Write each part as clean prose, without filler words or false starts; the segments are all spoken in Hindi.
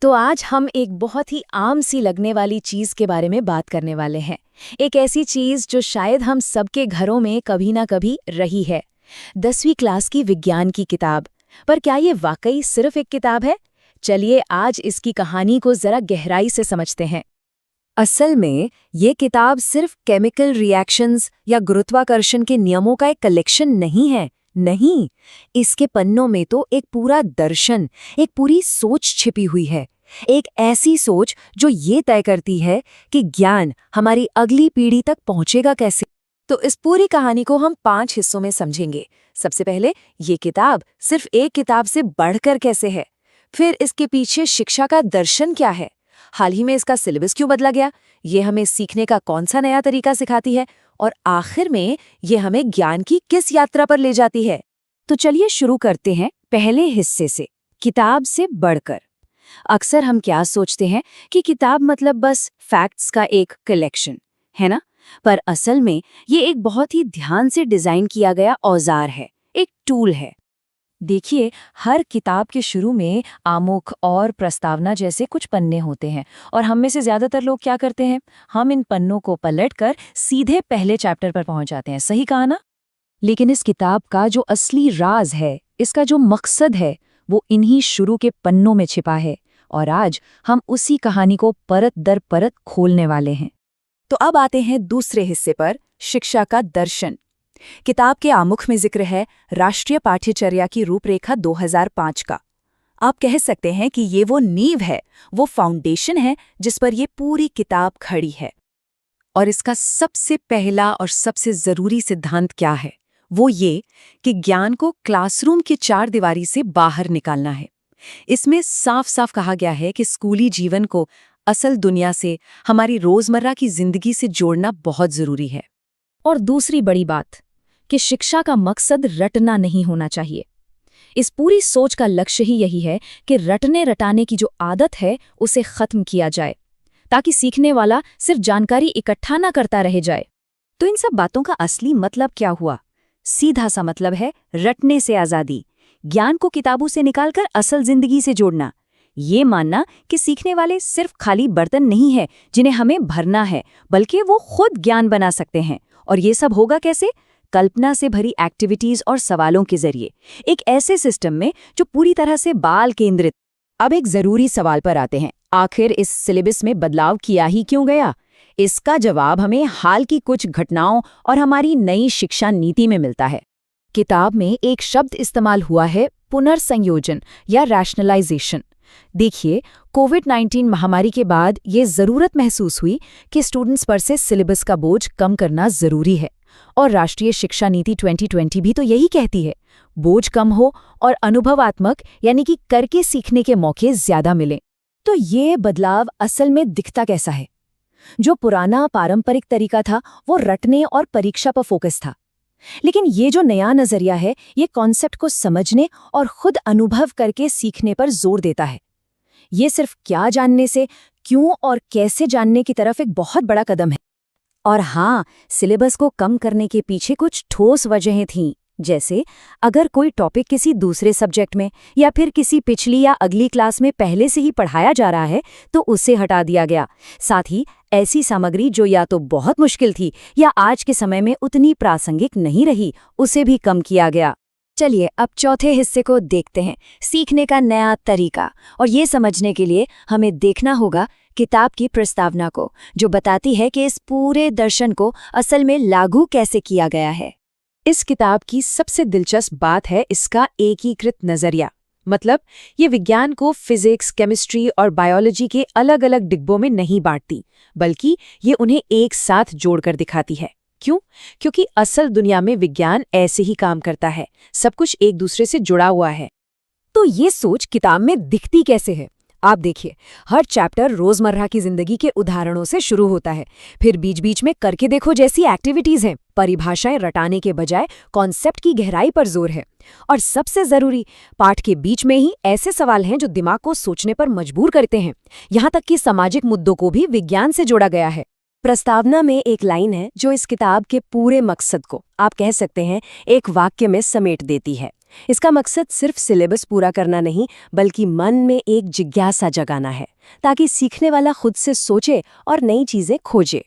तो आज हम एक बहुत ही आम सी लगने वाली चीज के बारे में बात करने वाले हैं। एक ऐसी चीज जो शायद हम सबके घरों में कभी ना कभी रही है। 10वीं क्लास की विज्ञान की किताब। पर क्या ये वाकई सिर्फ एक किताब है? चलिए आज इसकी कहानी को जरा गहराई से समझते हैं। असल में ये किताब सिर्फ केमिकल रिएक्शंस या गुरुत्वाकर्षण के नियमों का एक कलेक्शन नहीं है। नहीं, इसके पन्नों में तो एक पूरा दर्शन, एक पूरी सोच छिपी हुई है। एक ऐसी सोच जो ये तय करती है कि ज्ञान हमारी अगली पीढ़ी तक पहुंचेगा कैसे। तो इस पूरी कहानी को हम 5 हिस्सों में समझेंगे। सबसे पहले, ये किताब सिर्फ एक किताब से बढ़कर कैसे है। फिर इसके पीछे शिक्षा का दर्शन क्या है। हाल ही में इसका सिलेबस क्यों बदला गया, ये हमें सीखने का कौन सा नया तरीका सिखाती है, और आखिर में ये हमें ज्ञान की किस यात्रा पर ले जाती है। तो चलिए शुरू करते हैं पहले हिस्से से, किताब से बढ़कर। अक्सर हम क्या सोचते हैं कि किताब मतलब बस फैक्ट्स का एक कलेक्शन, है ना? पर असल में ये एक बहुत ही ध्यान से डिजाइन किया गया औजार है, एक टूल है। देखिए, हर किताब के शुरू में आमुख और प्रस्तावना जैसे कुछ पन्ने होते हैं, और हम में से ज्यादातर लोग क्या करते हैं, हम इन पन्नों को पलटकर सीधे पहले चैप्टर पर पहुंच जाते हैं। सही कहा ना? लेकिन इस किताब का जो असली राज है, इसका जो मकसद है, वो इन्हीं शुरू के पन्नों में छिपा है। और आज हम उसी कहानी को परत दर परत खोलने वाले हैं। तो अब आते हैं दूसरे हिस्से पर, शिक्षा का दर्शन। किताब के आमुख में जिक्र है राष्ट्रीय पाठ्यचर्या की रूपरेखा 2005 का। आप कह सकते हैं कि ये वो नींव है, वो फाउंडेशन है जिस पर ये पूरी किताब खड़ी है। और इसका सबसे पहला और सबसे जरूरी सिद्धांत क्या है? वो ये कि ज्ञान को क्लासरूम की 4 दीवारी से बाहर निकालना है। इसमें साफ साफ कहा गया है कि स्कूली जीवन को असल दुनिया से, हमारी रोजमर्रा की जिंदगी से जोड़ना बहुत जरूरी है। और दूसरी बड़ी बात कि शिक्षा का मकसद रटना नहीं होना चाहिए। इस पूरी सोच का लक्ष्य ही यही है कि रटने रटाने की जो आदत है उसे खत्म किया जाए, ताकि सीखने वाला सिर्फ जानकारी इकट्ठा ना करता रह जाए। तो इन सब बातों का असली मतलब क्या हुआ? सीधा सा मतलब है रटने से आजादी, ज्ञान को किताबों से निकालकर असल जिंदगी से जोड़ना। ये मानना कि सीखने वाले सिर्फ खाली बर्तन नहीं है जिन्हें हमें भरना है, बल्कि वो खुद ज्ञान बना सकते हैं। और ये सब होगा कैसे? कल्पना से भरी एक्टिविटीज और सवालों के जरिए, एक ऐसे सिस्टम में जो पूरी तरह से बाल केंद्रित। अब एक जरूरी सवाल पर आते हैं, आखिर इस सिलेबस में बदलाव किया ही क्यों गया? इसका जवाब हमें हाल की कुछ घटनाओं और हमारी नई शिक्षा नीति में मिलता है। किताब में एक शब्द इस्तेमाल हुआ है, पुनर्संयोजन या रैशनलाइजेशन। देखिए, कोविड-19 महामारी के बाद ये जरूरत महसूस हुई कि स्टूडेंट्स पर से सिलेबस का बोझ कम करना जरूरी है। और राष्ट्रीय शिक्षा नीति 2020 भी तो यही कहती है, बोझ कम हो और अनुभवात्मक यानी कि करके सीखने के मौके ज्यादा मिलें। तो ये बदलाव असल में दिखता कैसा है? जो पुराना पारंपरिक तरीका था वो रटने और परीक्षा पर फोकस था। लेकिन ये जो नया नजरिया है, ये कॉन्सेप्ट को समझने और खुद अनुभव करके सीखने पर जोर देता है। ये सिर्फ क्या जानने से क्यों और कैसे जानने की तरफ एक बहुत बड़ा कदम है। और हाँ, सिलेबस को कम करने के पीछे कुछ ठोस वजहें थीं। जैसे अगर कोई टॉपिक किसी दूसरे सब्जेक्ट में या फिर किसी पिछली या अगली क्लास में पहले से ही पढ़ाया जा रहा है तो उसे हटा दिया गया। साथ ही ऐसी सामग्री जो या तो बहुत मुश्किल थी या आज के समय में उतनी प्रासंगिक नहीं रही, उसे भी कम किया गया। चलिए अब चौथे हिस्से को देखते हैं, सीखने का नया तरीका। और ये समझने के लिए हमें देखना होगा किताब की प्रस्तावना को, जो बताती है कि इस पूरे दर्शन को असल में लागू कैसे किया गया है। इस किताब की सबसे दिलचस्प बात है इसका एकीकृत नजरिया। मतलब ये विज्ञान को फिजिक्स, केमिस्ट्री और बायोलॉजी के अलग अलग डिब्बों में नहीं बांटती, बल्कि ये उन्हें एक साथ जोड़कर दिखाती है। क्यों? क्योंकि असल दुनिया में विज्ञान ऐसे ही काम करता है, सब कुछ एक दूसरे से जुड़ा हुआ है। तो ये सोच किताब में दिखती कैसे है? आप देखिए, हर चैप्टर रोजमर्रा की जिंदगी के उदाहरणों से शुरू होता है, फिर बीच बीच में करके देखो जैसी एक्टिविटीज हैं। परिभाषाएं रटाने के बजाय कॉन्सेप्ट की गहराई पर जोर है। और सबसे जरूरी, पाठ के बीच में ही ऐसे सवाल हैं जो दिमाग को सोचने पर मजबूर करते हैं। यहाँ तक कि सामाजिक मुद्दों को भी विज्ञान से जोड़ा गया है। प्रस्तावना में एक लाइन है जो इस किताब के पूरे मकसद को, आप कह सकते हैं, एक वाक्य में समेट देती है। इसका मकसद सिर्फ सिलेबस पूरा करना नहीं, बल्कि मन में एक जिज्ञासा जगाना है, ताकि सीखने वाला खुद से सोचे और नई चीजें खोजे।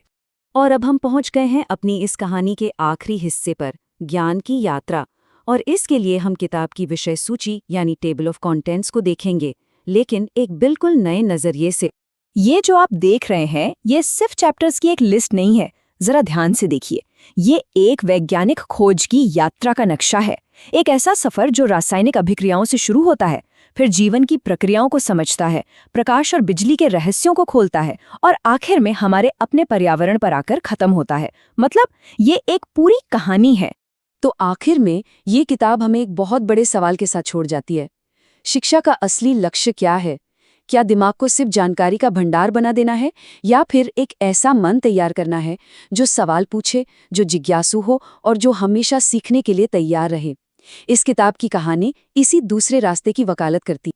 और अब हम पहुंच गए हैं अपनी इस कहानी के आखिरी हिस्से पर, ज्ञान की यात्रा। और इसके लिए हम किताब की विषय सूची यानी टेबल ऑफ कंटेंट्स को देखेंगे, लेकिन एक बिल्कुल नए नजरिए से। ये जो आप देख रहे हैं, ये सिर्फ चैप्टर्स की एक लिस्ट नहीं है। जरा ध्यान से देखिए, ये एक वैज्ञानिक खोज की यात्रा का नक्शा है। एक ऐसा सफर जो रासायनिक अभिक्रियाओं से शुरू होता है, फिर जीवन की प्रक्रियाओं को समझता है, प्रकाश और बिजली के रहस्यों को खोलता है, और आखिर में हमारे अपने पर्यावरण पर आकर खत्म होता है। मतलब ये एक पूरी कहानी है। तो आखिर में ये किताब हमें एक बहुत बड़े सवाल के साथ छोड़ जाती है। शिक्षा का असली लक्ष्य क्या है? क्या दिमाग को सिर्फ जानकारी का भंडार बना देना है, या फिर एक ऐसा मन तैयार करना है जो सवाल पूछे, जो जिज्ञासु हो और जो हमेशा सीखने के लिए तैयार रहे? इस किताब की कहानी इसी दूसरे रास्ते की वकालत करती है।